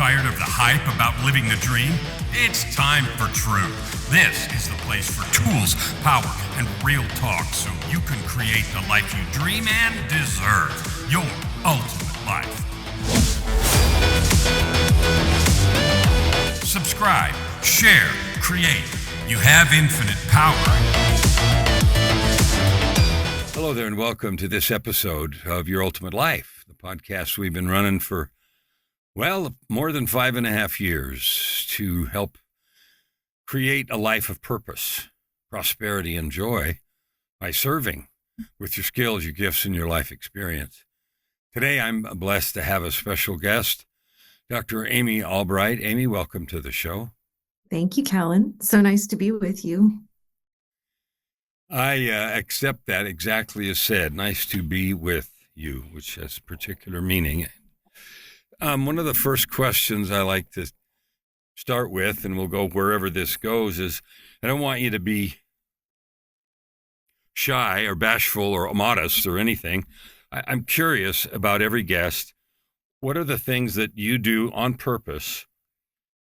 Tired of the hype about living the dream? It's time for truth. This is the place for tools, power, and real talk so you can create the life you dream and deserve. Your ultimate life. Subscribe, share, create. You have infinite power. Hello there and welcome to this episode of Your Ultimate Life, the podcast we've been running for, well, more than 5.5 years to help create a life of purpose, prosperity, and joy by serving with your skills, your gifts, and your life experience. Today, I'm blessed to have a special guest, Dr. Amy Albright. Amy, welcome to the show. Thank you, Kellan. So nice to be with you. I accept that exactly as said. Nice to be with you, which has particular meaning. One of the first questions I like to start with, and we'll go wherever this goes, is I don't want you to be shy or bashful or modest or anything. I'm curious about every guest. What are the things that you do on purpose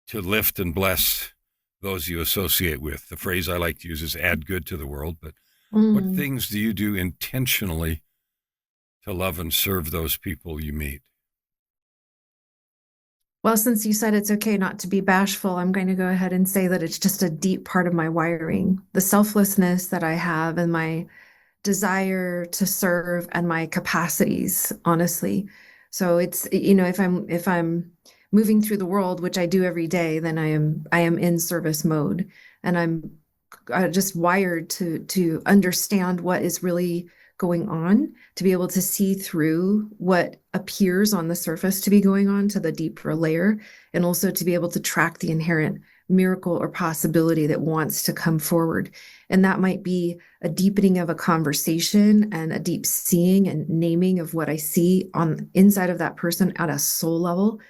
to lift and bless those you associate with? The phrase I like to use is add good to the world, but what things do you do intentionally to love and serve those people you meet? Well, since you said it's okay not to be bashful, I'm going to go ahead and say that it's just a deep part of my wiring. The selflessness that I have and my desire to serve and my capacities, honestly. So it's, if I'm moving through the world, which I do every day, then I am in service mode, and I'm just wired to understand what is really going on, to be able to see through what appears on the surface to be going on to the deeper layer, and also to be able to track the inherent miracle or possibility that wants to come forward. And that might be a deepening of a conversation and a deep seeing and naming of what I see on inside of that person at a soul level.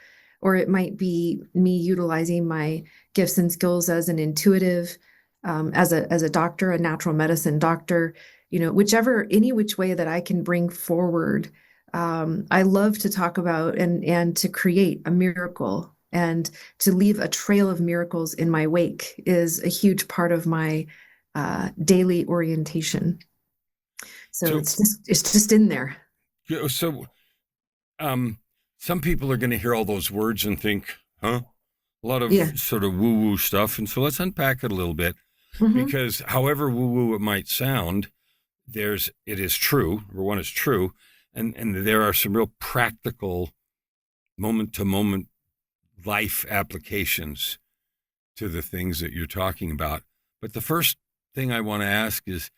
Or it might be me utilizing my gifts and skills as an intuitive, as a doctor, a natural medicine doctor, any which way that I can bring forward. I love to talk about and to create a miracle, and to leave a trail of miracles in my wake is a huge part of my daily orientation. So it's just in there. So, some people are going to hear all those words and think, huh? A lot of sort of woo-woo stuff. And so let's unpack it a little bit, because however woo-woo it might sound, it is true. Number one, it's true. And there are some real practical moment-to-moment life applications to the things that you're talking about. But the first thing I want to ask is,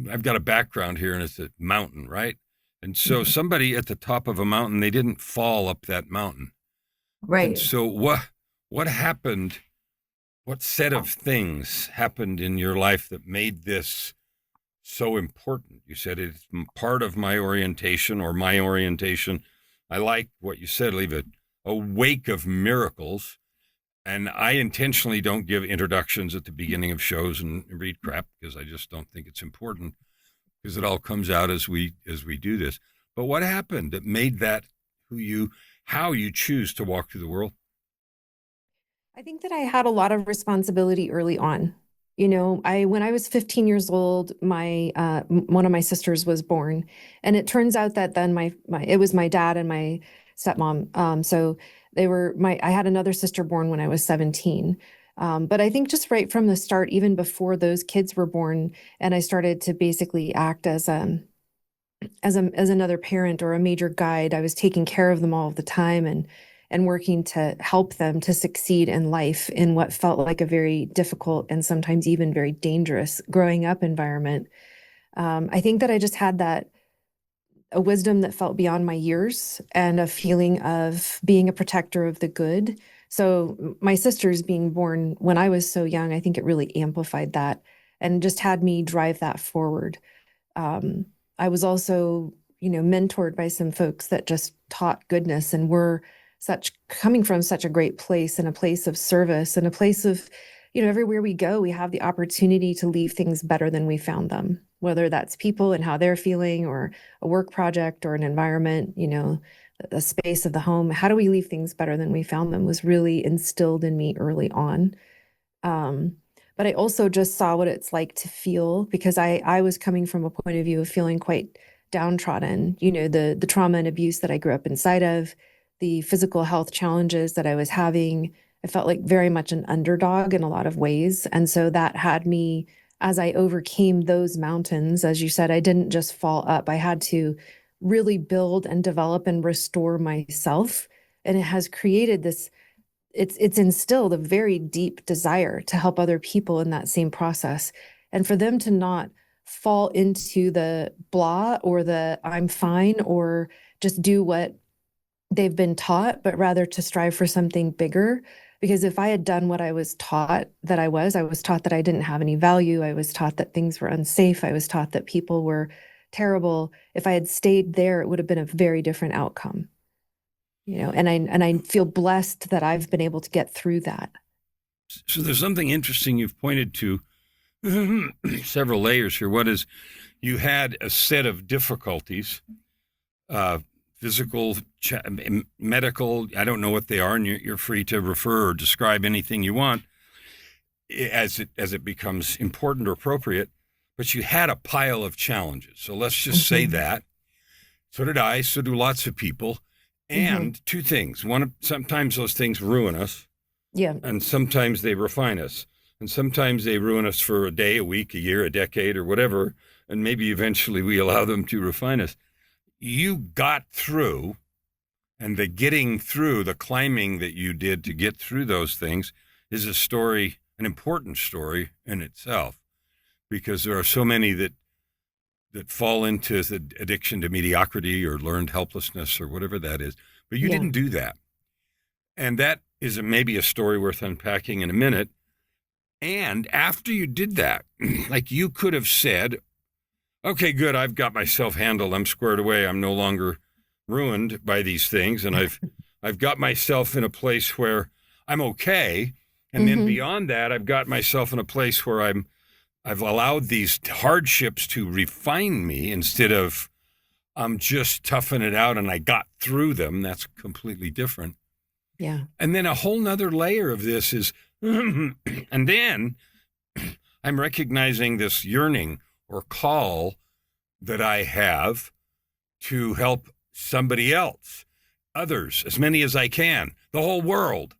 I've got a background here, and it's a mountain, right? And so somebody at the top of a mountain, they didn't fall up that mountain. Right. And so what happened? What set of things happened in your life that made this so important? You said it's part of my orientation or my orientation. I like what you said, leave a wake of miracles. And I intentionally don't give introductions at the beginning of shows and read crap, because I just don't think it's important, because it all comes out as we do this. But what happened that made that how you choose to walk through the world? I think that I had a lot of responsibility early on. When I was 15 years old, my one of my sisters was born, and it turns out that then it was my dad and my stepmom. So I had another sister born when I was 17. But I think just right from the start, even before those kids were born, and I started to basically act as another parent or a major guide, I was taking care of them all of the time and working to help them to succeed in life in what felt like a very difficult and sometimes even very dangerous growing up environment. I think that I just had a wisdom that felt beyond my years, and a feeling of being a protector of the good. So my sisters being born when I was so young, I think it really amplified that and just had me drive that forward. I was also, mentored by some folks that just taught goodness and were coming from such a great place, and a place of service, and a place of, everywhere we go, we have the opportunity to leave things better than we found them. whether that's people and how they're feeling, or a work project, or an environment, a space of the home. How do we leave things better than we found them was really instilled in me early on. Um, but I also just saw what it's like to feel, because I was coming from a point of view of feeling quite downtrodden, the trauma and abuse that I grew up inside of, the physical health challenges that I was having. I felt like very much an underdog in a lot of ways. And so that had me, as I overcame those mountains, as you said, I didn't just fall up. I had to really build and develop and restore myself. And it has created this, it's instilled a very deep desire to help other people in that same process. And for them to not fall into the blah or the I'm fine, or just do what they've been taught, but rather to strive for something bigger. Because if I had done what I was taught that I was taught that I didn't have any value. I was taught that things were unsafe. I was taught that people were terrible. If I had stayed there, it would have been a very different outcome. And I feel blessed that I've been able to get through that. So there's something interesting you've pointed to, several layers here. What is, you had a set of difficulties, physical, medical, I don't know what they are, and you're free to refer or describe anything you want as it becomes important or appropriate, but you had a pile of challenges. So let's just say that. So did I, so do lots of people. And two things. One, sometimes those things ruin us. Yeah. And sometimes they refine us. And sometimes they ruin us for a day, a week, a year, a decade, or whatever. And maybe eventually we allow them to refine us. You got through, and the getting through, the climbing that you did to get through those things is a story, an important story in itself, because there are so many that fall into the addiction to mediocrity or learned helplessness or whatever that is. But you didn't do that. And that is maybe a story worth unpacking in a minute. And after you did that, like, you could have said, okay, good, I've got myself handled. I'm squared away. I'm no longer ruined by these things. And I've got myself in a place where I'm okay. And then beyond that, I've got myself in a place where I've allowed these hardships to refine me instead of I'm just toughing it out and I got through them. That's completely different. Yeah. And then a whole nother layer of this is, and then I'm recognizing this yearning or call that I have to help somebody else, others, as many as I can, the whole world,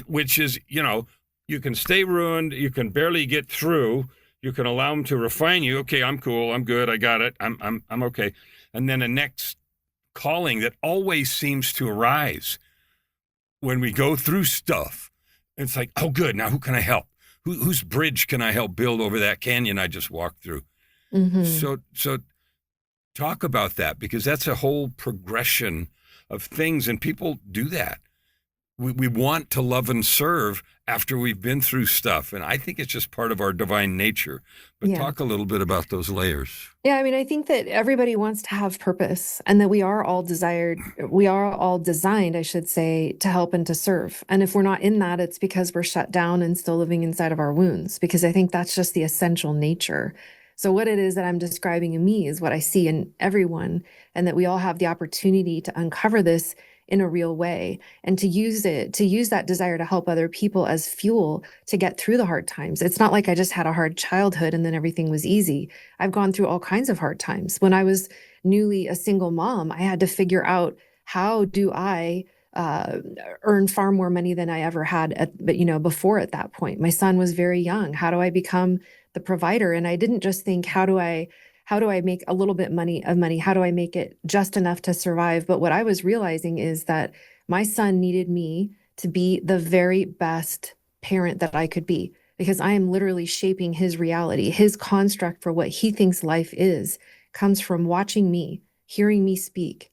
which is, you can stay ruined. You can barely get through. You can allow them to refine you. Okay, I'm cool. I'm good. I got it. I'm okay. And then a next calling that always seems to arise when we go through stuff. It's like, oh, good. Now who can I help? Whose bridge can I help build over that canyon I just walked through? So talk about that, because that's a whole progression of things, and people do that. We want to love and serve after we've been through stuff. And I think it's just part of our divine nature. But talk a little bit about those layers. Yeah, I mean, I think that everybody wants to have purpose, and that we are all designed, I should say, to help and to serve. And if we're not in that, it's because we're shut down and still living inside of our wounds, because I think that's just the essential nature. So what it is that I'm describing in me is what I see in everyone, and that we all have the opportunity to uncover this in a real way, and to use that desire to help other people as fuel to get through the hard times. It's not like I just had a hard childhood and then everything was easy. I've gone through all kinds of hard times. When I was newly a single mom, I had to figure out, how do I earn far more money than I ever had before at that point. My son was very young. How do I become the provider? And I didn't just think, how do I make a little bit of money? How do I make it just enough to survive? But what I was realizing is that my son needed me to be the very best parent that I could be, because I am literally shaping his reality. His construct for what he thinks life is comes from watching me, hearing me speak,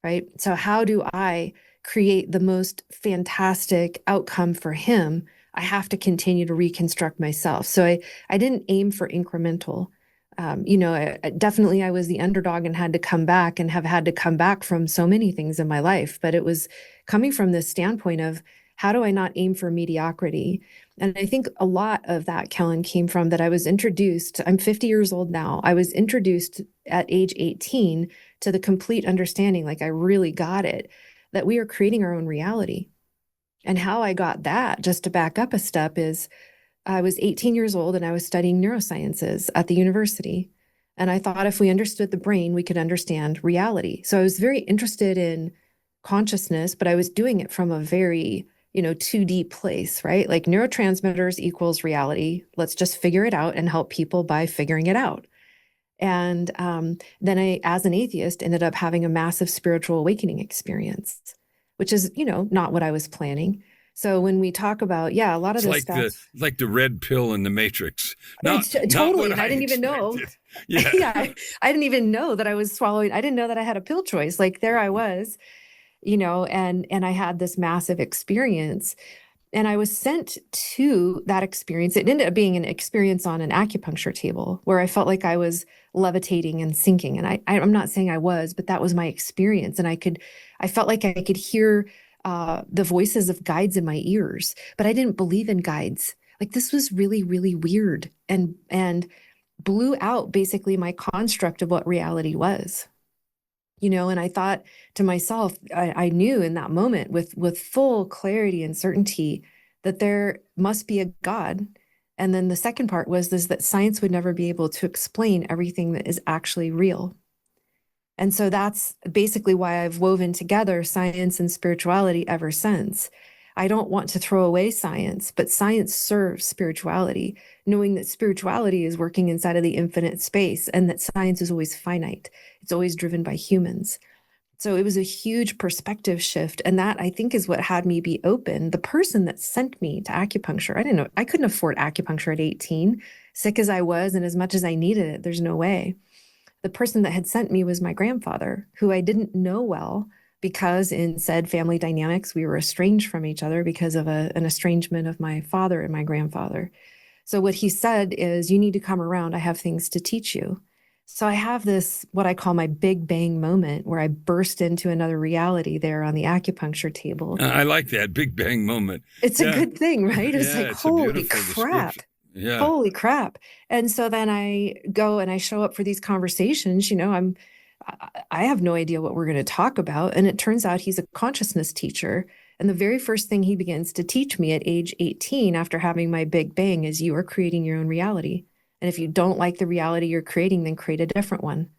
right? So how do I create the most fantastic outcome for him? I have to continue to reconstruct myself. So I didn't aim for incremental. Definitely I was the underdog and had to come back, and have had to come back from so many things in my life. But it was coming from this standpoint of, How do I not aim for mediocrity? And I think a lot of that, Kellan, came from that I was introduced, I'm 50 years old now. I was introduced at age 18 to the complete understanding, like I really got it, that we are creating our own reality. And how I got that, just to back up a step, is I was 18 years old and I was studying neurosciences at the university. And I thought if we understood the brain, we could understand reality. So I was very interested in consciousness, but I was doing it from a very, 2D place, right? Like neurotransmitters equals reality. Let's just figure it out and help people by figuring it out. And then I, as an atheist, ended up having a massive spiritual awakening experience, which is, not what I was planning. So when we talk about, a lot of It's this stuff, like the red pill in the Matrix. Not totally. what And I didn't even know. Yeah. I didn't even know that I was swallowing. I didn't know that I had a pill choice. Like there I was, and I had this massive experience. And I was sent to that experience. It ended up being an experience on an acupuncture table where I felt like I was levitating and sinking. And I'm not saying I was, but that was my experience. And I felt like I could hear the voices of guides in my ears, but I didn't believe in guides. Like this was really, really weird and blew out basically my construct of what reality was. And I thought to myself, I knew in that moment with full clarity and certainty that there must be a God. And then the second part was this, that science would never be able to explain everything that is actually real. And so that's basically why I've woven together science and spirituality ever since. I don't want to throw away science, but science serves spirituality, knowing that spirituality is working inside of the infinite space and that science is always finite. It's always driven by humans. So it was a huge perspective shift. And that, I think, is what had me be open. The person that sent me to acupuncture, I didn't know, I couldn't afford acupuncture at 18, sick as I was, and as much as I needed it, there's no way. The person that had sent me was my grandfather, who I didn't know well because in said family dynamics, we were estranged from each other because of an estrangement of my father and my grandfather. So what he said is, you need to come around. I have things to teach you. So I have this, what I call my big bang moment, where I burst into another reality there on the acupuncture table. I like that big bang moment. It's a good thing, right? It's like, it's holy crap. Yeah. Holy crap. And so then I go and I show up for these conversations, I have no idea what we're going to talk about. And it turns out he's a consciousness teacher. And the very first thing he begins to teach me at age 18 after having my big bang is you are creating your own reality. And if you don't like the reality you're creating, then create a different one.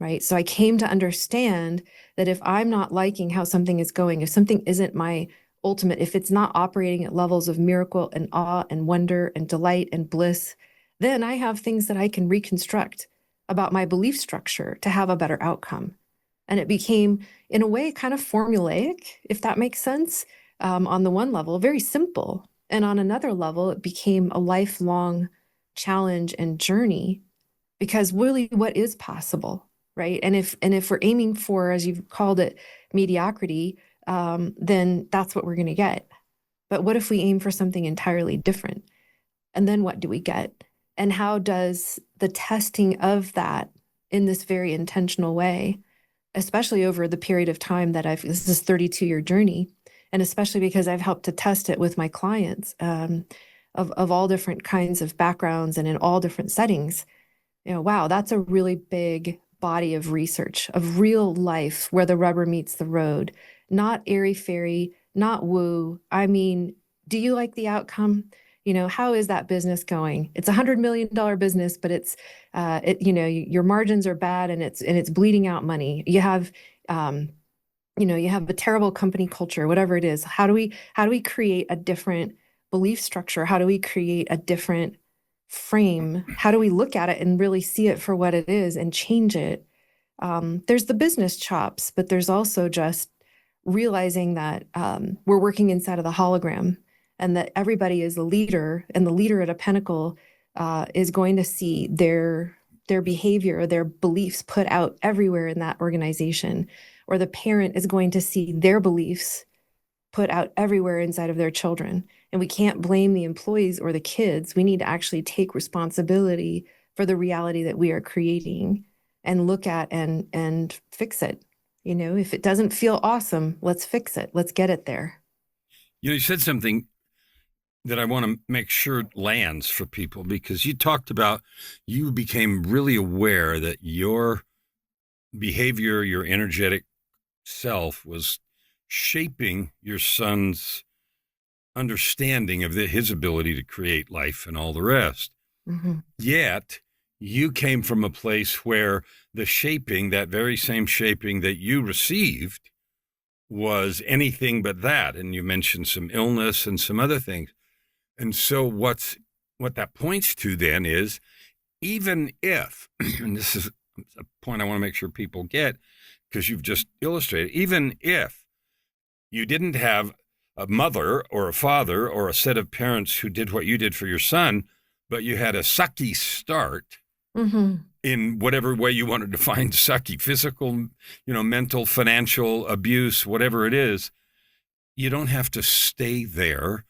Right. So I came to understand that if I'm not liking how something is going, if something isn't my ultimate, if it's not operating at levels of miracle and awe and wonder and delight and bliss, then I have things that I can reconstruct about my belief structure to have a better outcome. And it became, in a way, kind of formulaic, if that makes sense. On the one level, very simple. And on another level, it became a lifelong challenge and journey, because really, what is possible, right? And if we're aiming for, as you've called it, mediocrity, then that's what we're going to get. But what if we aim for something entirely different? And then what do we get? And how does the testing of that in this very intentional way, especially over the period of time that this is a 32-year journey, and especially because I've helped to test it with my clients of all different kinds of backgrounds and in all different settings, wow, that's a really big body of research, of real life where the rubber meets the road, not airy-fairy, not woo. I mean, do you like the outcome? How is that business going? It's $100 million business, but it's, your margins are bad and it's bleeding out money. You have, you have a terrible company culture, whatever it is. How do we create a different belief structure? How do we create a different frame? How do we look at it and really see it for what it is and change it? There's the business chops, but there's also just realizing that we're working inside of the hologram and that everybody is a leader, and the leader at a pinnacle is going to see their behavior, their beliefs put out everywhere in that organization, or the parent is going to see their beliefs put out everywhere inside of their children. And we can't blame the employees or the kids. We need to actually take responsibility for the reality that we are creating and look at and fix it. If it doesn't feel awesome, let's fix it. Let's get it there. You said something that I want to make sure lands for people, because you talked about you became really aware that your behavior, your energetic self was shaping your son's understanding of his ability to create life and all the rest. Mm-hmm. Yet you came from a place where the shaping, that very same shaping that you received, was anything but that. And you mentioned some illness and some other things. And so what that points to then is, even if, and this is a point I want to make sure people get, because you've just illustrated, even if you didn't have a mother or a father or a set of parents who did what you did for your son, but you had a sucky start, Mm-hmm. in whatever way you want to define sucky, physical, mental, financial abuse, whatever it is, you don't have to stay there.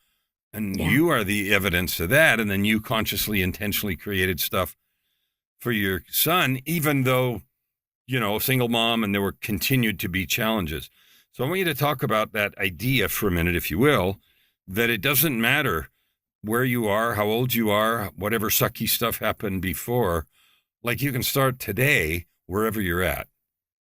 And Yeah. you are the evidence of that. And then you consciously, intentionally created stuff for your son, even though, single mom, and there were continued to be challenges. So I want you to talk about that idea for a minute, if you will, that it doesn't matter where you are, how old you are, whatever sucky stuff happened before, like you can start today wherever you're at.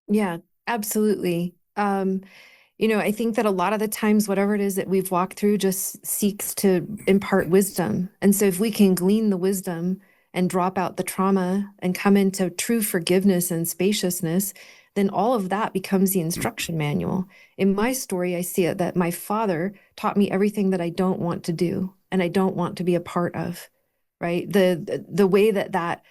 Yeah, absolutely. I think that a lot of the times, whatever it is that we've walked through just seeks to impart wisdom. And so if we can glean the wisdom and drop out the trauma and come into true forgiveness and spaciousness, then all of that becomes the instruction manual. In my story, I see it that my father taught me everything that I don't want to do and I don't want to be a part of, right? The way that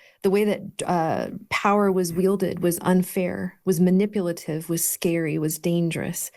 power was wielded was unfair, was manipulative, was scary, was dangerous,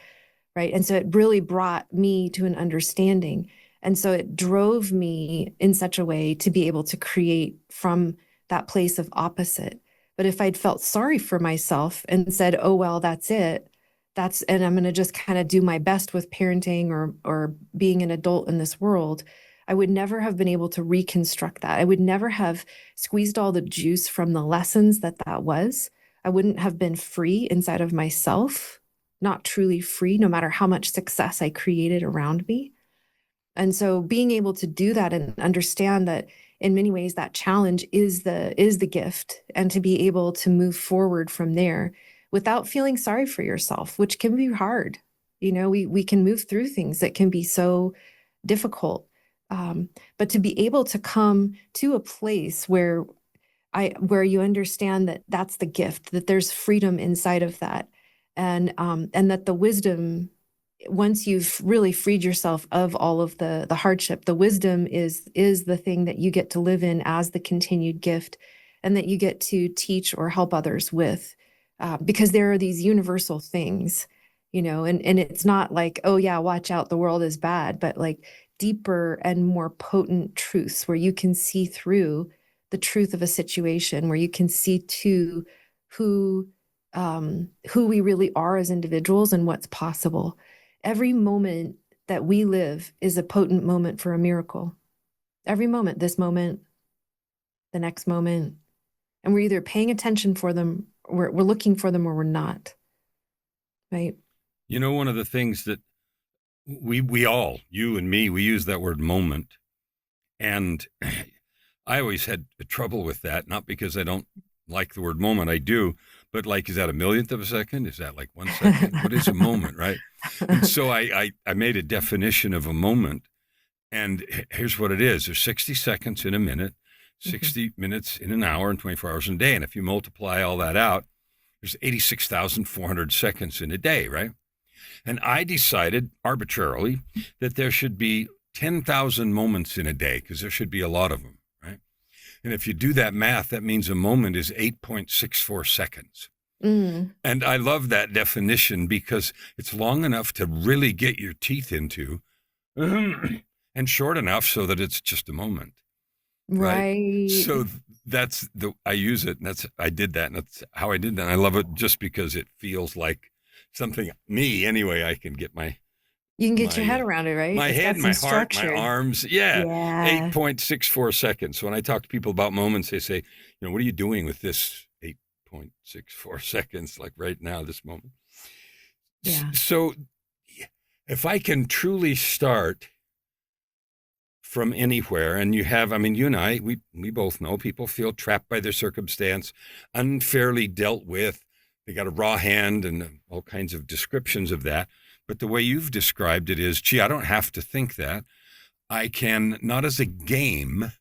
right? And so it really brought me to an understanding. And so it drove me in such a way to be able to create from that place of opposite. But if I'd felt sorry for myself and said, oh, well, that's it, and I'm going to just kind of do my best with parenting or being an adult in this world, I would never have been able to reconstruct that. I would never have squeezed all the juice from the lessons that was. I wouldn't have been free inside of myself, not truly free, no matter how much success I created around me. And so being able to do that and understand that in many ways that challenge is the gift, and to be able to move forward from there without feeling sorry for yourself, which can be hard. We can move through things that can be so difficult. But to be able to come to a place where you understand that that's the gift, that there's freedom inside of that, and that the wisdom, once you've really freed yourself of all of the hardship, the wisdom is the thing that you get to live in as the continued gift, and that you get to teach or help others with, because there are these universal things, and it's not like, oh yeah, watch out, the world is bad, but like deeper and more potent truths where you can see through the truth of a situation, where you can see to who we really are as individuals and what's possible. Every moment that we live is a potent moment for a miracle. Every moment, this moment, the next moment, and we're either paying attention for them, we're looking for them, or we're not. Right? One of the things that we all, you and me, we use that word moment. And I always had trouble with that, not because I don't like the word moment, I do, but like, is that a millionth of a second? Is that like 1 second? What is a moment, right? And so I made a definition of a moment, and here's what it is. There's 60 seconds in a minute, 60 minutes in an hour, and 24 hours in a day. And if you multiply all that out, there's 86,400 seconds in a day, right? And I decided arbitrarily that there should be 10,000 moments in a day, because there should be a lot of them, right? And if you do that math, that means a moment is 8.64 seconds. Mm. And I love that definition because it's long enough to really get your teeth into, and short enough so that it's just a moment. Right. So I use it, and I did that, and that's how I did that. And I love it just because it feels like something, me anyway, I can get you can get your head around it, right? My head, my heart, my arms. Yeah. Yeah. 8.64 seconds. So when I talk to people about moments, they say, what are you doing with this 8.64 seconds? Like right now, this moment. Yeah. So If I can truly start from anywhere, and you have, I mean, you and I, we both know people feel trapped by their circumstance, unfairly dealt with. They got a raw hand and all kinds of descriptions of that. But the way you've described it is, gee, I don't have to think that. I can, not as a game,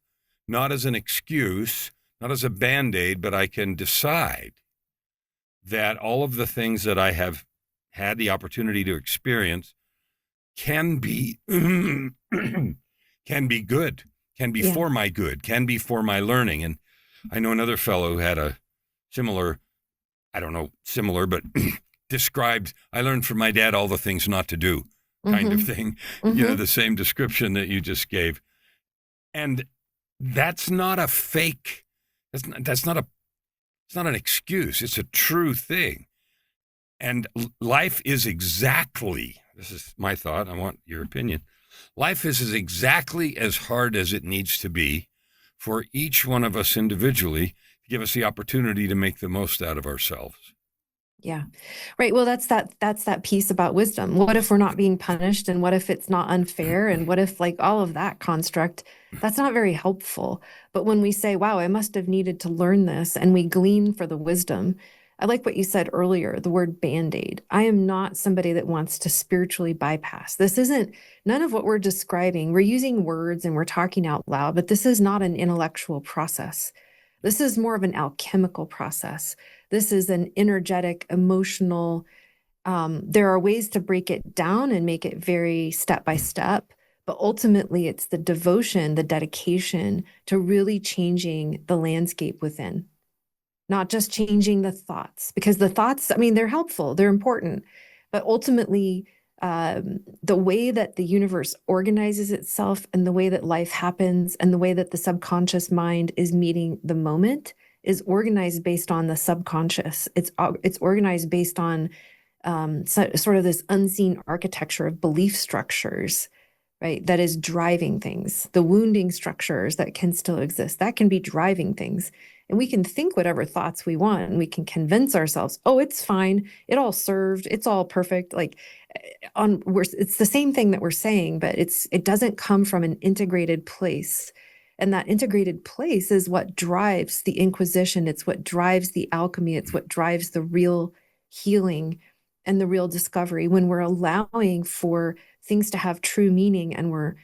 not as an excuse, not as a Band-Aid, but I can decide that all of the things that I have had the opportunity to experience can be can be good, can be Yeah. for my good, can be for my learning. And I know another fellow who had a similar, I don't know, similar, but described, I learned from my dad all the things not to do kind of Mm-hmm. thing. Mm-hmm. The same description that you just gave. And that's not a fake, that's not a, it's not an excuse. It's a true thing. And life is exactly, this is my thought, I want your opinion. Life is exactly as hard as it needs to be for each one of us individually to give us the opportunity to make the most out of ourselves. Yeah. Right. Well, that's that piece about wisdom. What if we're not being punished, and what if it's not unfair, and what if, like, all of that construct, that's not very helpful. But when we say, wow, I must have needed to learn this, and we glean for the wisdom. I like what you said earlier, the word Band-Aid. I am not somebody that wants to spiritually bypass. This isn't, none of what we're describing. We're using words and we're talking out loud, but this is not an intellectual process. This is more of an alchemical process. This is an energetic, emotional. There are ways to break it down and make it very step by step, but ultimately it's the devotion, the dedication to really changing the landscape within, not just changing the thoughts, because the thoughts, I mean, they're helpful, they're important, but ultimately, the way that the universe organizes itself and the way that life happens and the way that the subconscious mind is meeting the moment is organized based on the subconscious. It's organized based on sort of this unseen architecture of belief structures, right? That is driving things. The wounding structures that can still exist, that can be driving things. And we can think whatever thoughts we want, and we can convince ourselves, oh, it's fine. It all served. It's all perfect. Like it's the same thing that we're saying, but it doesn't come from an integrated place. And that integrated place is what drives the inquisition. It's what drives the alchemy. It's what drives the real healing and the real discovery, when we're allowing for things to have true meaning, and we're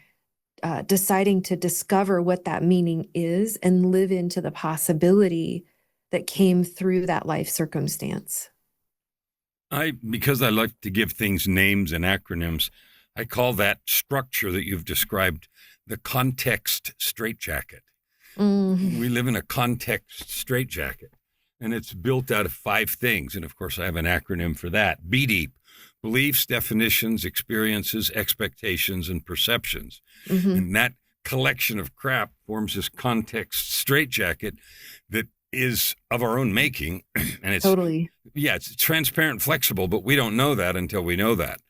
deciding to discover what that meaning is and live into the possibility that came through that life circumstance. Because I like to give things names and acronyms, I call that structure that you've described the context straitjacket. Mm-hmm. We live in a context straitjacket, and it's built out of 5 things. And of course, I have an acronym for that. B-Deep: beliefs, definitions, experiences, expectations, and perceptions. Mm-hmm. And that collection of crap forms this context straitjacket that is of our own making. And it's Totally. Yeah, it's transparent, flexible, but we don't know that until we know that.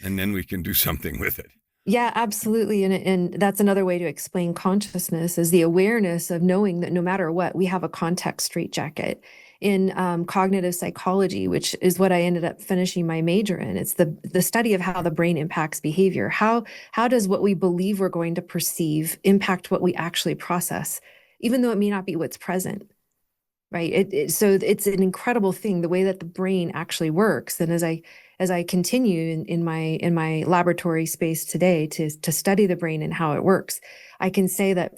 And then we can do something with it. Yeah, absolutely. And that's another way to explain consciousness, is the awareness of knowing that no matter what, we have a context straitjacket. In cognitive psychology, which is what I ended up finishing my major in, it's the study of how the brain impacts behavior. How does what we believe we're going to perceive impact what we actually process, even though it may not be what's present? Right. So it's an incredible thing, the way that the brain actually works. And as I continue in my laboratory space today to study the brain and how it works, I can say that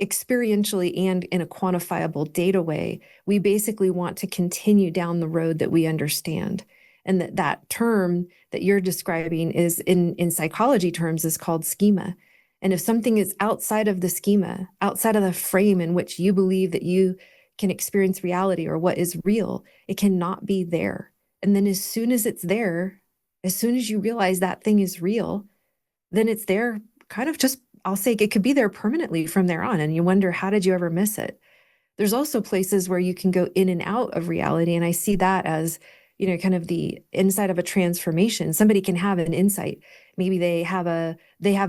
experientially and in a quantifiable data way, we basically want to continue down the road that we understand. And that term that you're describing is in psychology terms is called schema. And if something is outside of the schema, outside of the frame in which you believe that you can experience reality or what is real, it cannot be there. And then as soon as it's there, as soon as you realize that thing is real, then it's there kind of just, I'll say it could be there permanently from there on. And you wonder, how did you ever miss it? There's also places where you can go in and out of reality. And I see that as, kind of the inside of a transformation. Somebody can have an insight. Maybe they have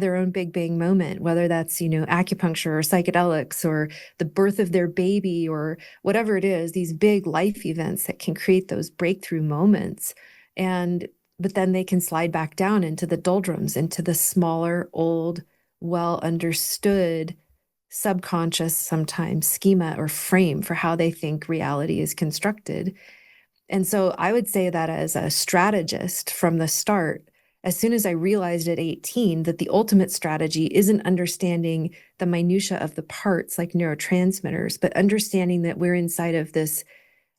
their own big bang moment, whether that's, acupuncture or psychedelics or the birth of their baby or whatever it is, these big life events that can create those breakthrough moments. And but then they can slide back down into the doldrums, into the smaller, old, well understood, subconscious, sometimes schema or frame for how they think reality is constructed. And so I would say that as a strategist from the start, as soon as I realized at 18 that the ultimate strategy isn't understanding the minutia of the parts like neurotransmitters, but understanding that we're inside of this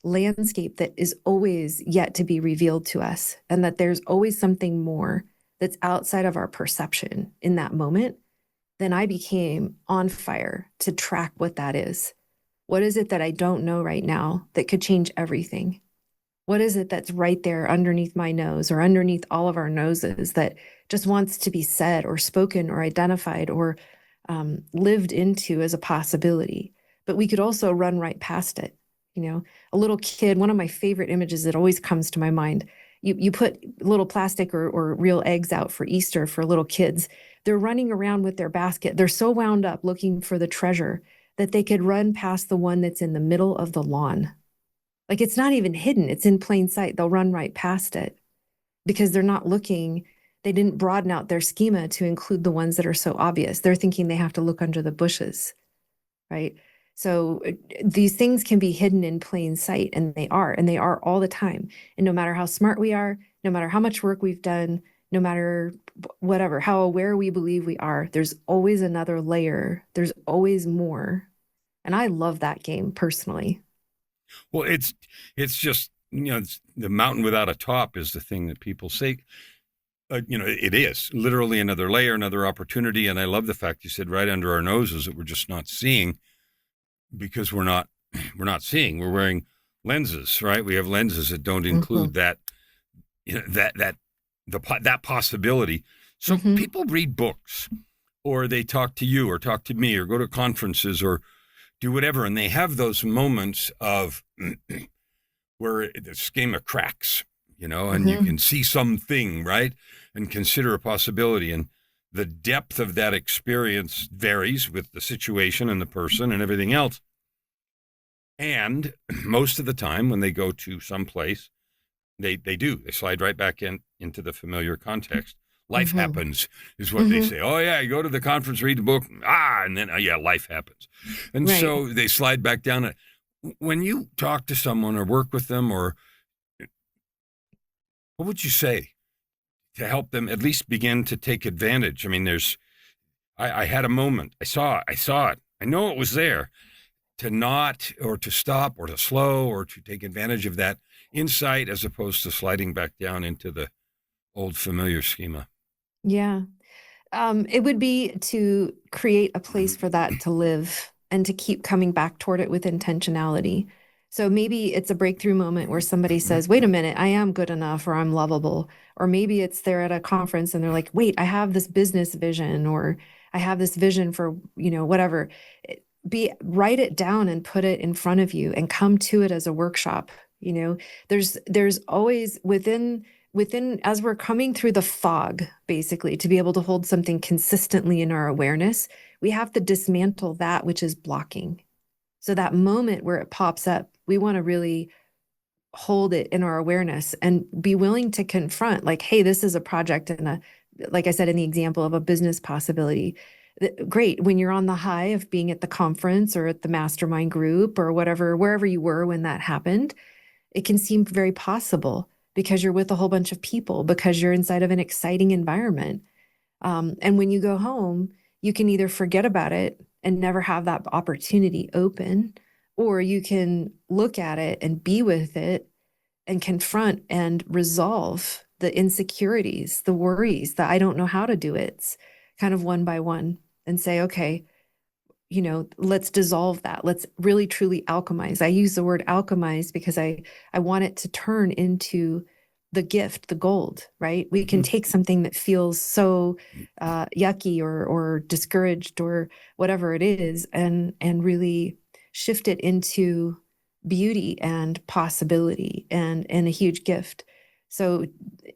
landscape that is always yet to be revealed to us, and that there's always something more that's outside of our perception in that moment, then I became on fire to track what that is. What is it that I don't know right now that could change everything? What is it that's right there underneath my nose or underneath all of our noses that just wants to be said or spoken or identified or lived into as a possibility? But we could also run right past it. A little kid, one of my favorite images that always comes to my mind, you put little plastic or real eggs out for Easter for little kids. They're running around with their basket. They're so wound up looking for the treasure that they could run past the one that's in the middle of the lawn. Like, it's not even hidden. It's in plain sight. They'll run right past it because they're not looking. They didn't broaden out their schema to include the ones that are so obvious. They're thinking they have to look under the bushes, right? So these things can be hidden in plain sight, and they are all the time. And no matter how smart we are, no matter how much work we've done, no matter whatever, how aware we believe we are, there's always another layer. There's always more. And I love that game personally. Well, it's just, it's the mountain without a top is the thing that people say. It is literally another layer, another opportunity. And I love the fact you said right under our noses that we're just not seeing, because we're not seeing. We're wearing lenses, right? We have lenses that don't include that, that possibility. So people read books, or they talk to you or talk to me or go to conferences or do whatever. And they have those moments of where the schema cracks, and you can see something, right? And consider a possibility. And the depth of that experience varies with the situation and the person and everything else. And most of the time when they go to some place, they slide right back into the familiar context. Life happens is what they say. Oh yeah, you go to the conference, read the book, and then life happens. And so they slide back down. When you talk to someone or work with them, or what would you say to help them at least begin to take advantage? I mean, I had a moment. I saw it. I know it was there. To not, or to stop, or to slow, or to take advantage of that insight, as opposed to sliding back down into the old familiar schema. Yeah. It would be to create a place for that to live and to keep coming back toward it with intentionality. So maybe it's a breakthrough moment where somebody says, wait a minute, I am good enough, or I'm lovable. Or maybe it's they're at a conference and they're like, wait, I have this business vision, or I have this vision for, whatever. Write it down and put it in front of you and come to it as a workshop. There's always within, as we're coming through the fog, basically, to be able to hold something consistently in our awareness, we have to dismantle that which is blocking. So that moment where it pops up, we want to really hold it in our awareness and be willing to confront, like, hey, this is a project, and like I said, in the example of a business possibility. Great. When you're on the high of being at the conference or at the mastermind group or whatever, wherever you were when that happened, it can seem very possible because you're with a whole bunch of people, because you're inside of an exciting environment. And when you go home, you can either forget about it and never have that opportunity open, or you can look at it and be with it and confront and resolve the insecurities, the worries, that I don't know how to do it. It's kind of one by one, and say, okay, let's dissolve that. Let's really truly alchemize. I use the word alchemize because I want it to turn into the gift, the gold, right? We can take something that feels so yucky or discouraged or whatever it is, and really shift it into beauty and possibility and a huge gift. So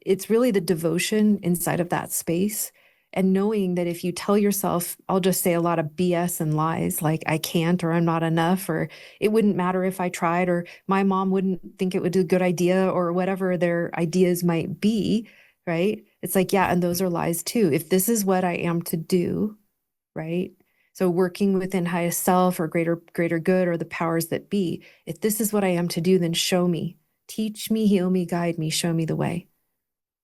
it's really the devotion inside of that space And knowing that if you tell yourself, I'll just say a lot of BS and lies, like I can't, or I'm not enough, or it wouldn't matter if I tried, or my mom wouldn't think it would be a good idea, or whatever their ideas might be, right? It's like, yeah, and those are lies too. If this is what I am to do, right? So working within highest self or greater good or the powers that be, if this is what I am to do, then show me, teach me, heal me, guide me, show me the way.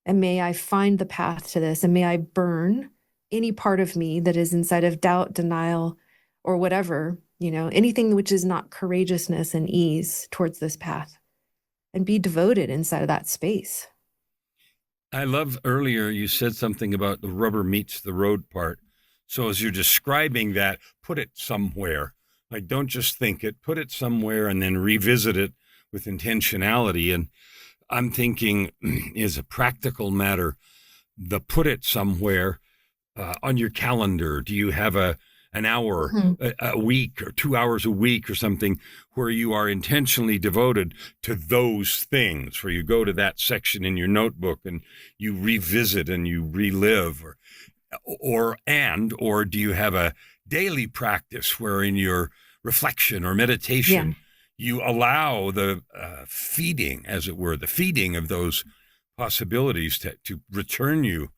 And may I find the path to this, and may I burn any part of me that is inside of doubt, denial, or whatever, anything which is not courageousness and ease towards this path, and be devoted inside of that space. I love earlier you said something about the rubber meets the road part. So as you're describing that, put it somewhere. Like, don't just think it, put it somewhere and then revisit it with intentionality. And I'm thinking, is a practical matter, the put it somewhere on your calendar. Do you have an hour a week or 2 hours a week or something where you are intentionally devoted to those things, where you go to that section in your notebook and you revisit and you relive, or do you have a daily practice where in your reflection or meditation you allow the feeding, as it were, the feeding of those possibilities to return you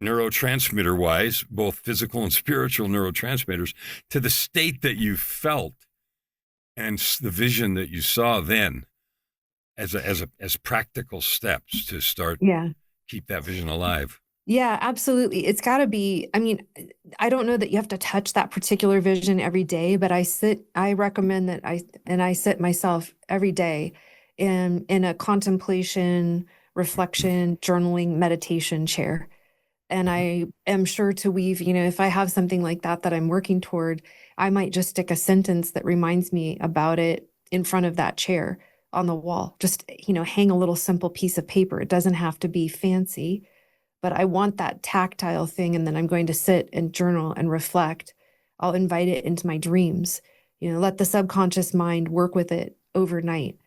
neurotransmitter wise, both physical and spiritual neurotransmitters, to the state that you felt and the vision that you saw then, as practical steps to start keep that vision alive? Yeah, absolutely. It's got to be, I don't know that you have to touch that particular vision every day, but I recommend that I sit myself every day in a contemplation, reflection, journaling, meditation chair. And I am sure to weave, if I have something like that I'm working toward, I might just stick a sentence that reminds me about it in front of that chair on the wall. Just, hang a little simple piece of paper. It doesn't have to be fancy, but I want that tactile thing. And then I'm going to sit and journal and reflect. I'll invite it into my dreams, let the subconscious mind work with it overnight.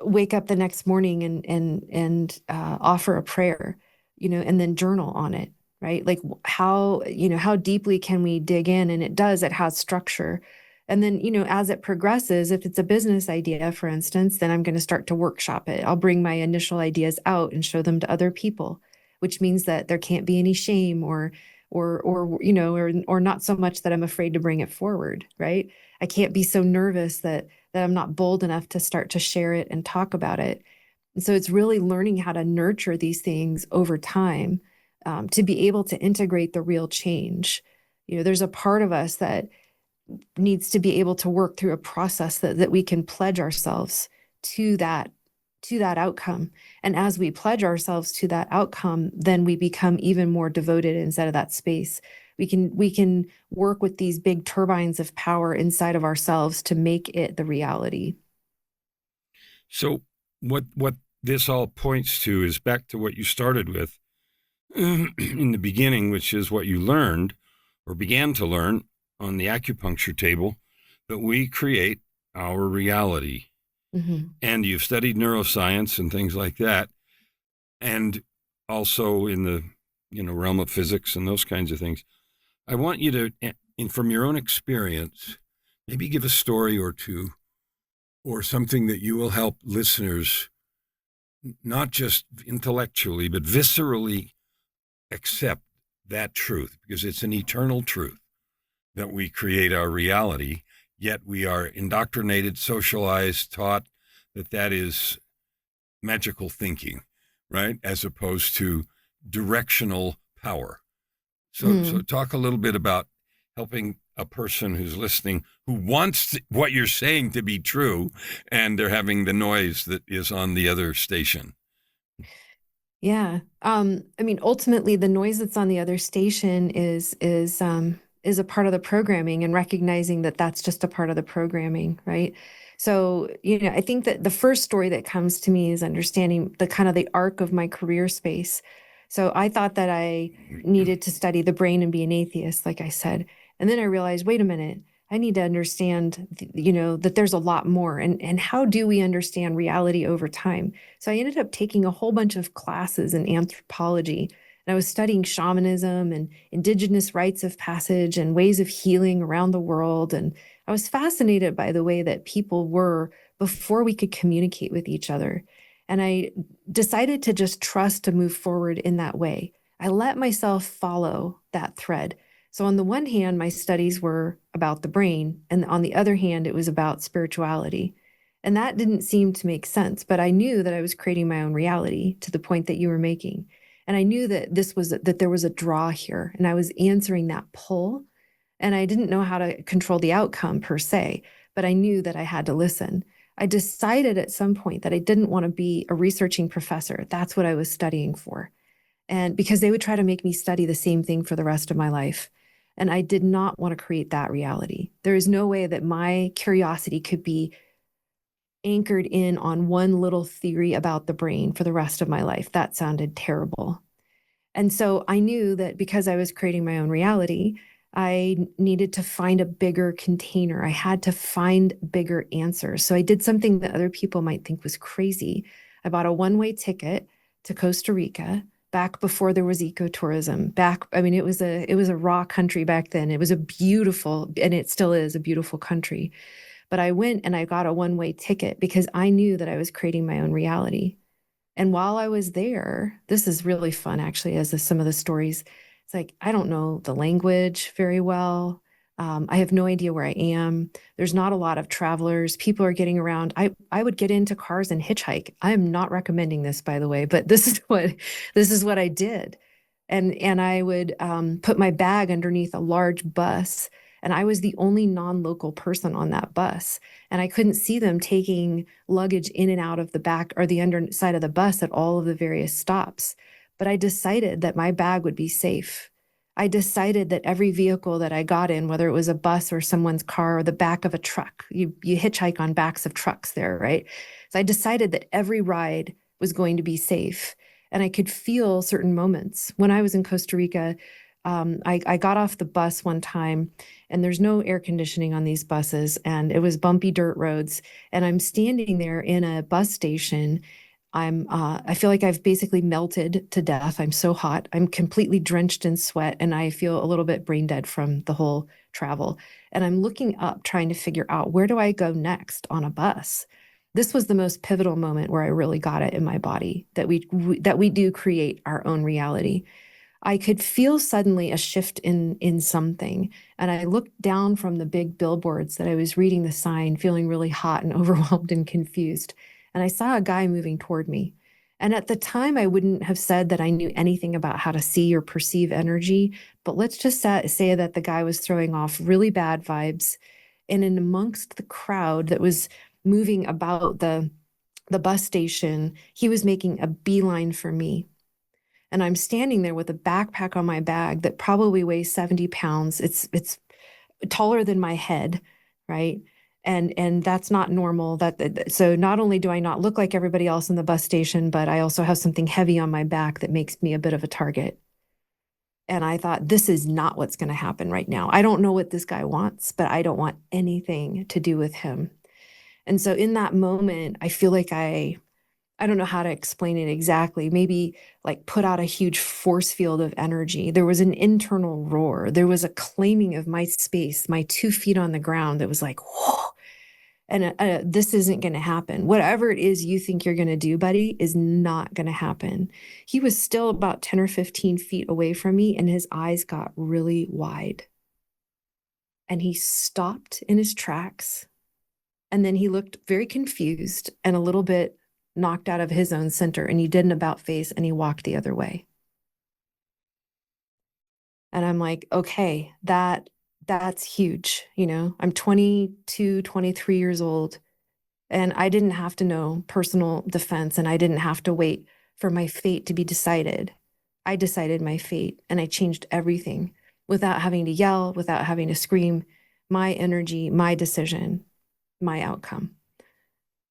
Wake up the next morning and offer a prayer, and then journal on it, right? Like how deeply can we dig in? And it has structure. And then, as it progresses, if it's a business idea, for instance, then I'm going to start to workshop it. I'll bring my initial ideas out and show them to other people, which means that there can't be any shame or not so much that I'm afraid to bring it forward, right? I can't be so nervous that I'm not bold enough to start to share it and talk about it. And so it's really learning how to nurture these things over time, to be able to integrate the real change. There's a part of us that needs to be able to work through a process that we can pledge ourselves to that outcome. And as we pledge ourselves to that outcome, then we become even more devoted inside of that space. We can work with these big turbines of power inside of ourselves to make it the reality. So what this all points to is back to what you started with in the beginning, which is what you learned or began to learn on the acupuncture table, that we create our reality. Mm-hmm. And you've studied neuroscience and things like that, and also in the realm of physics and those kinds of things. I want you to, from your own experience, maybe give a story or two, or something that you will help listeners not just intellectually, but viscerally accept that truth, because it's an eternal truth that we create our reality, yet we are indoctrinated, socialized, taught that is magical thinking, right? As opposed to directional power. So talk a little bit about helping a person who's listening, who wants what you're saying to be true, and they're having the noise that is on the other station. Yeah. Ultimately the noise that's on the other station is a part of the programming, and recognizing that that's just a part of the programming, right? So, I think that the first story that comes to me is understanding the kind of the arc of my career space. So I thought that I needed to study the brain and be an atheist, like I said. And then I realized, wait a minute, I need to understand, that there's a lot more. And how do we understand reality over time? So I ended up taking a whole bunch of classes in anthropology. And I was studying shamanism and indigenous rites of passage and ways of healing around the world. And I was fascinated by the way that people were before we could communicate with each other. And I decided to just trust to move forward in that way. I let myself follow that thread. So on the one hand, my studies were about the brain, and on the other hand, it was about spirituality. And that didn't seem to make sense, but I knew that I was creating my own reality to the point that you were making. And I knew that there was a draw here, and I was answering that pull. And I didn't know how to control the outcome per se, but I knew that I had to listen. I decided at some point that I didn't want to be a researching professor. That's what I was studying for. And because they would try to make me study the same thing for the rest of my life. And I did not want to create that reality. There is no way that my curiosity could be anchored in on one little theory about the brain for the rest of my life. That sounded terrible. And so I knew that because I was creating my own reality, I needed to find a bigger container. I had to find bigger answers. So I did something that other people might think was crazy. I bought a one-way ticket to Costa Rica back before there was ecotourism. It was a raw country back then. It was a beautiful, and it still is a beautiful country. But I went and I got a one-way ticket because I knew that I was creating my own reality. And while I was there, this is really fun, actually, some of the stories. It's like, I don't know the language very well. I have no idea where I am. There's not a lot of travelers. People are getting around. I would get into cars and hitchhike. I am not recommending this, by the way, but this is what I did. And I would put my bag underneath a large bus, and I was the only non-local person on that bus. And I couldn't see them taking luggage in and out of the back or the underside of the bus at all of the various stops. But I decided that my bag would be safe. I decided that every vehicle that I got in, whether it was a bus or someone's car or the back of a truck, you hitchhike on backs of trucks there, right? So I decided that every ride was going to be safe. And I could feel certain moments. When I was in Costa Rica, I got off the bus one time, and there's no air conditioning on these buses, and it was bumpy dirt roads. And I'm standing there in a bus station. I feel like I've basically melted to death. I'm so hot. I'm completely drenched in sweat, and I feel a little bit brain dead from the whole travel. And I'm looking up, trying to figure out, where do I go next on a bus? This was the most pivotal moment where I really got it in my body that we do create our own reality. I could feel suddenly a shift in something. And I looked down from the big billboards that I was reading the sign, feeling really hot and overwhelmed and confused. And I saw a guy moving toward me. And at the time, I wouldn't have said that I knew anything about how to see or perceive energy. But let's just say that the guy was throwing off really bad vibes. And in amongst the crowd that was moving about the bus station, he was making a beeline for me. And I'm standing there with a backpack on my back that probably weighs 70 pounds. It's taller than my head, right? And that's not normal. So not only do I not look like everybody else in the bus station, but I also have something heavy on my back that makes me a bit of a target. And I thought, this is not what's going to happen right now. I don't know what this guy wants, but I don't want anything to do with him. And so in that moment, I feel like I don't know how to explain it exactly, maybe like put out a huge force field of energy. There was an internal roar. There was a claiming of my space, my 2 feet on the ground that was like, whoa. And this isn't going to happen. Whatever it is you think you're going to do, buddy, is not going to happen. He was still about 10 or 15 feet away from me, and his eyes got really wide. And he stopped in his tracks. And then he looked very confused and a little bit knocked out of his own center, and he did an about face and he walked the other way. And I'm like, okay, that's huge. I'm 22, 23 years old, and I didn't have to know personal defense, and I didn't have to wait for my fate to be decided. I decided my fate, and I changed everything without having to yell, without having to scream. My energy, my decision, my outcome.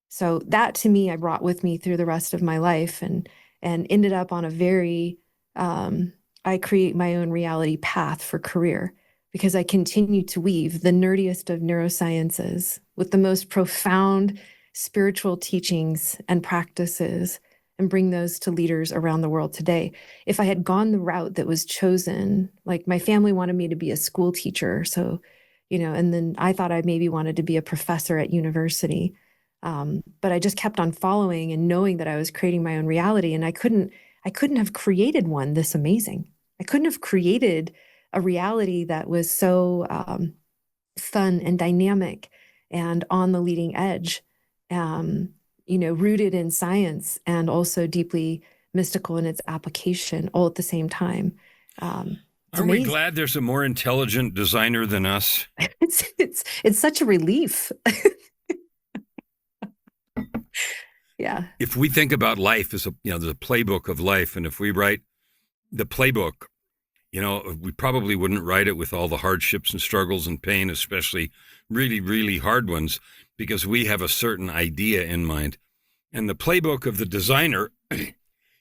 So that, to me, I brought with me through the rest of my life, and ended up on a very I create my own reality path for career, because I continue to weave the nerdiest of neurosciences with the most profound spiritual teachings and practices and bring those to leaders around the world today. If I had gone the route that was chosen, like my family wanted me to be a school teacher. So, and then I thought I maybe wanted to be a professor at university. But I just kept on following and knowing that I was creating my own reality. And I couldn't have created one this amazing. I couldn't have created a reality that was so fun and dynamic and on the leading edge, rooted in science and also deeply mystical in its application all at the same time. Aren't we glad there's a more intelligent designer than us? It's such a relief. Yeah. If we think about life as there's a playbook of life, and if we write the playbook, we probably wouldn't write it with all the hardships and struggles and pain, especially really, really hard ones, because we have a certain idea in mind. And the playbook of the designer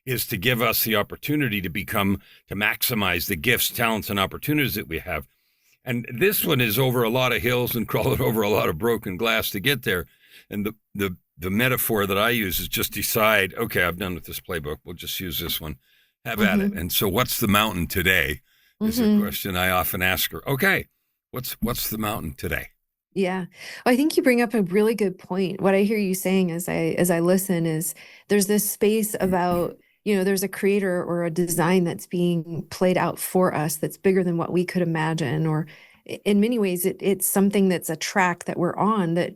is to give us the opportunity to maximize the gifts, talents, and opportunities that we have. And this one is over a lot of hills and crawling over a lot of broken glass to get there. And the metaphor that I use is just decide, okay, I'm done with this playbook. We'll just use this one. Have at it. And so what's the mountain today is a question I often ask her. Okay, what's the mountain today? Yeah. I think you bring up a really good point. What I hear you saying as I listen is there's this space about, there's a creator or a design that's being played out for us that's bigger than what we could imagine. Or in many ways, it's something that's a track that we're on that,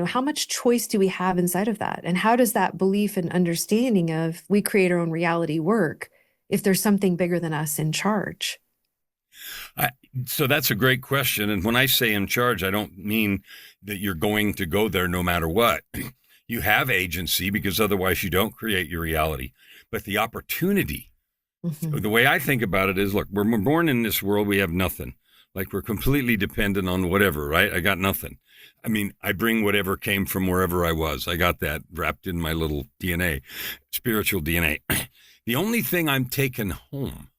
how much choice do we have inside of that? And how does that belief and understanding of we create our own reality work if there's something bigger than us in charge? So that's a great question. And when I say in charge, I don't mean that you're going to go there no matter what. You have agency because otherwise you don't create your reality. But the opportunity, the way I think about it is, look, we're born in this world, we have nothing. Like we're completely dependent on whatever, right? I got nothing. I mean, I bring whatever came from wherever I was. I got that wrapped in my little DNA, spiritual DNA. The only thing I'm taking home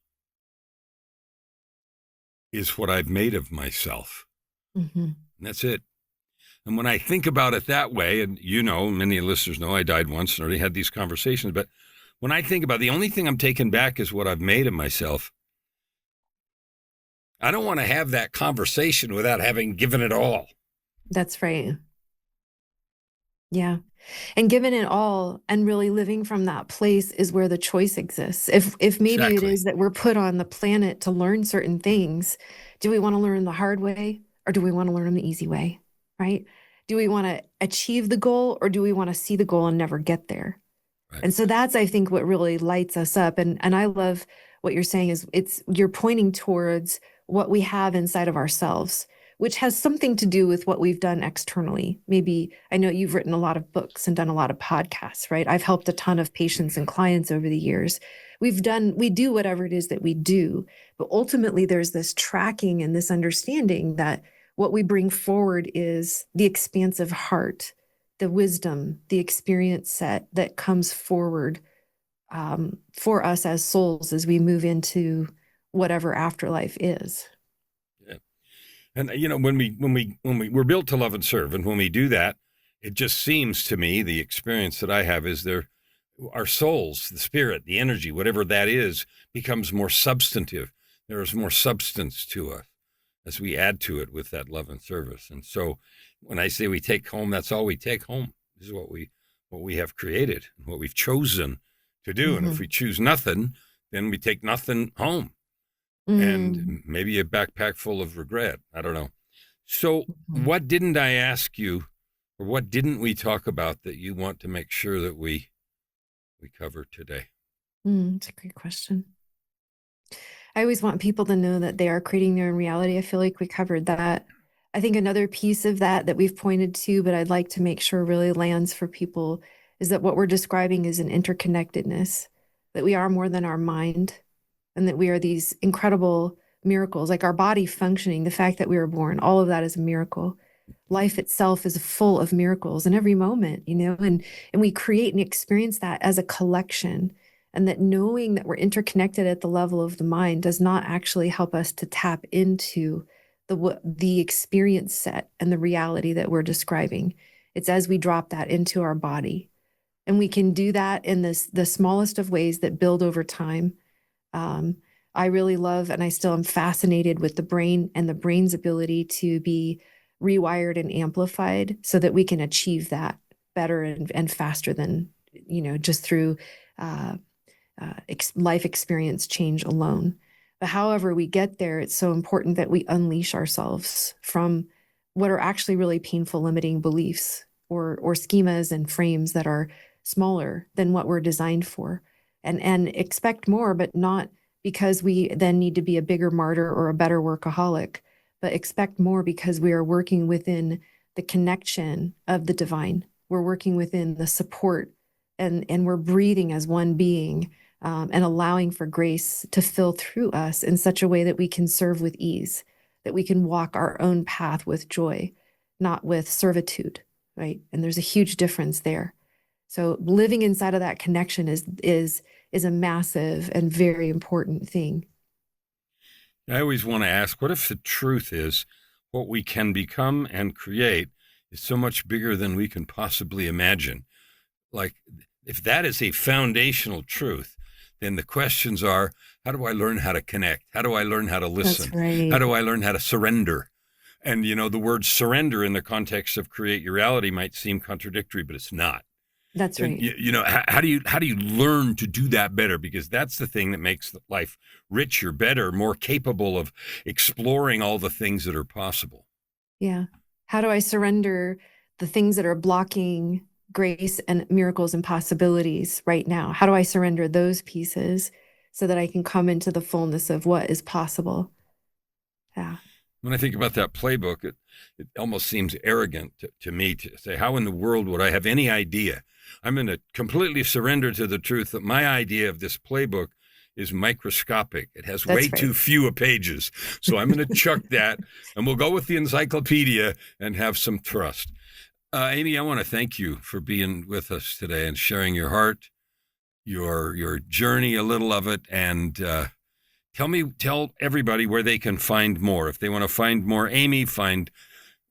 is what I've made of myself. And that's it. And when I think about it that way, and many listeners know I died once and already had these conversations, but when I think about it, the only thing I'm taking back is what I've made of myself. I don't want to have that conversation without having given it all. That's right. Yeah. And given it all and really living from that place is where the choice exists. If maybe Exactly. it is that we're put on the planet to learn certain things, do we want to learn the hard way or do we want to learn the easy way? Right? Do we want to achieve the goal or do we want to see the goal and never get there? Right. And so that's, I think, what really lights us up. And I love what you're saying is you're pointing towards what we have inside of ourselves, which has something to do with what we've done externally. Maybe, I know you've written a lot of books and done a lot of podcasts, right? I've helped a ton of patients and clients over the years. We do whatever it is that we do, but ultimately there's this tracking and this understanding that what we bring forward is the expansive heart, the wisdom, the experience set that comes forward for us as souls as we move into whatever afterlife is. Yeah. And when we're built to love and serve, and when we do that, it just seems to me the experience that I have is our souls, the spirit, the energy, whatever that is, becomes more substantive. There is more substance to us as we add to it with that love and service. And so when I say we take home, that's all we take home. This is what we have created, what we've chosen to do. And if we choose nothing, then we take nothing home. And maybe a backpack full of regret. I don't know. So what didn't I ask you, or what didn't we talk about that you want to make sure that we cover today? That's a great question. I always want people to know that they are creating their own reality. I feel like we covered that. I think another piece of that we've pointed to, but I'd like to make sure really lands for people, is that what we're describing is an interconnectedness, that we are more than our mind, and that we are these incredible miracles, like our body functioning, the fact that we were born, all of that is a miracle. Life itself is full of miracles in every moment, and we create and experience that as a collection. And that knowing that we're interconnected at the level of the mind does not actually help us to tap into the experience set and the reality that we're describing. It's as we drop that into our body And we can do that in the smallest of ways that build over time. I really love, and I still am fascinated with the brain and the brain's ability to be rewired and amplified so that we can achieve that better and faster than, just through life experience change alone. But however we get there, it's so important that we unleash ourselves from what are actually really painful limiting beliefs or schemas and frames that are smaller than what we're designed for, and expect more, but not because we then need to be a bigger martyr or a better workaholic, but expect more because we are working within the connection of the divine. We're working within the support, and we're breathing as one being, and allowing for grace to fill through us in such a way that we can serve with ease, that we can walk our own path with joy, not with servitude, right? And there's a huge difference there. So living inside of that connection is a massive and very important thing. I always want to ask, what if the truth is what we can become and create is so much bigger than we can possibly imagine? Like, if that is a foundational truth, then the questions are, how do I learn how to connect? How do I learn how to listen? That's right. How do I learn how to surrender? And, the word surrender in the context of create your reality might seem contradictory, but it's not. That's right. And, how do you learn to do that better? Because that's the thing that makes life richer, better, more capable of exploring all the things that are possible. Yeah. How do I surrender the things that are blocking grace and miracles and possibilities right now? How do I surrender those pieces so that I can come into the fullness of what is possible? Yeah. When I think about that playbook, it almost seems arrogant to me to say, how in the world would I have any idea? I'm going to completely surrender to the truth that my idea of this playbook is microscopic. It has way too few pages. So I'm going to chuck that, and we'll go with the encyclopedia and have some trust. Amy, I want to thank you for being with us today and sharing your heart, your journey, a little of it, and tell everybody where they can find more. If they want to find more Amy, find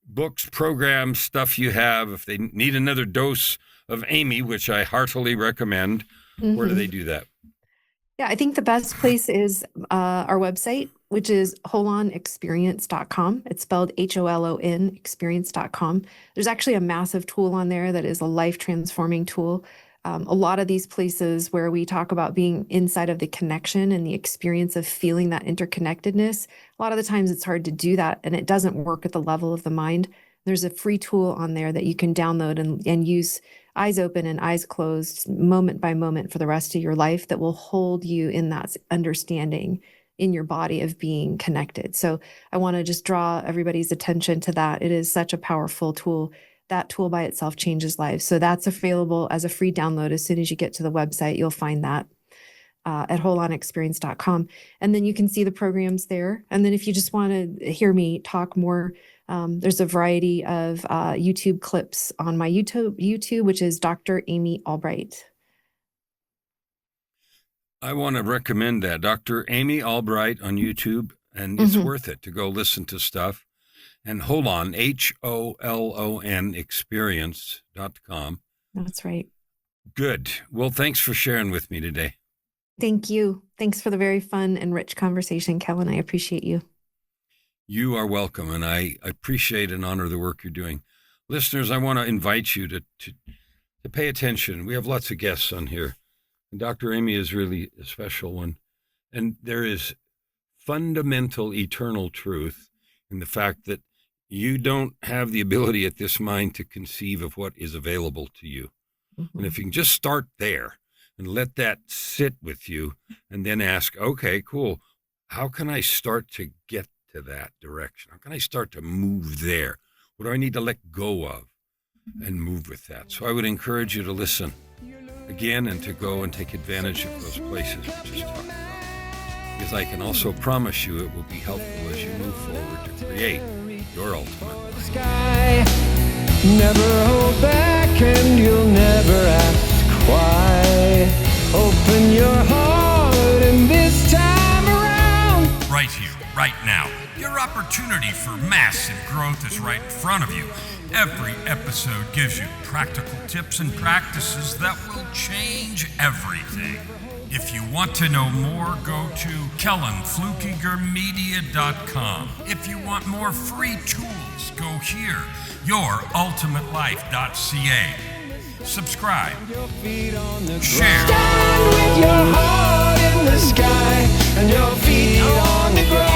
books, programs, stuff you have. If they need another dose of Amy, which I heartily recommend, where do they do that? Yeah, I think the best place is our website, which is holonexperience.com. It's spelled HOLON experience.com. There's actually a massive tool on there that is a life transforming tool. A lot of these places where we talk about being inside of the connection and the experience of feeling that interconnectedness, a lot of the times it's hard to do that, and it doesn't work at the level of the mind. There's a free tool on there that you can download and use eyes open and eyes closed, moment by moment for the rest of your life, that will hold you in that understanding in your body of being connected. So I want to just draw everybody's attention to that. It is such a powerful tool. That tool by itself changes lives. So that's available as a free download. As soon as you get to the website, you'll find that at holonexperience.com. And then you can see the programs there. And then if you just want to hear me talk more, there's a variety of YouTube clips on my YouTube, which is Dr. Amy Albright. I want to recommend that. Dr. Amy Albright on YouTube, and it's worth it to go listen to stuff. And Holon, HOLON experience.com. That's right. Good. Well, thanks for sharing with me today. Thank you. Thanks for the very fun and rich conversation, Kellan. I appreciate you. You are welcome, and I appreciate and honor the work you're doing. Listeners, I want to invite you to pay attention. We have lots of guests on here, and Dr. Amy is really a special one. And there is fundamental eternal truth in the fact that you don't have the ability at this mind to conceive of what is available to you. And if you can just start there and let that sit with you, and then ask, okay, cool, how can I start to get to that direction? How can I start to move there? What do I need to let go of and move with that? So I would encourage you to listen again and to go and take advantage of those places we just talked about. Because I can also promise you it will be helpful as you move forward to create your ultimate life. Never hold back and you'll never ask why. Open your heart and this time around. Right here, right now. Your opportunity for massive growth is right in front of you. Every episode gives you practical tips and practices that will change everything. If you want to know more, go to KellanFluckigerMedia.com. If you want more free tools, go here, YourUltimateLife.ca. Subscribe, share. Stand with your heart in the sky and your feet on the ground.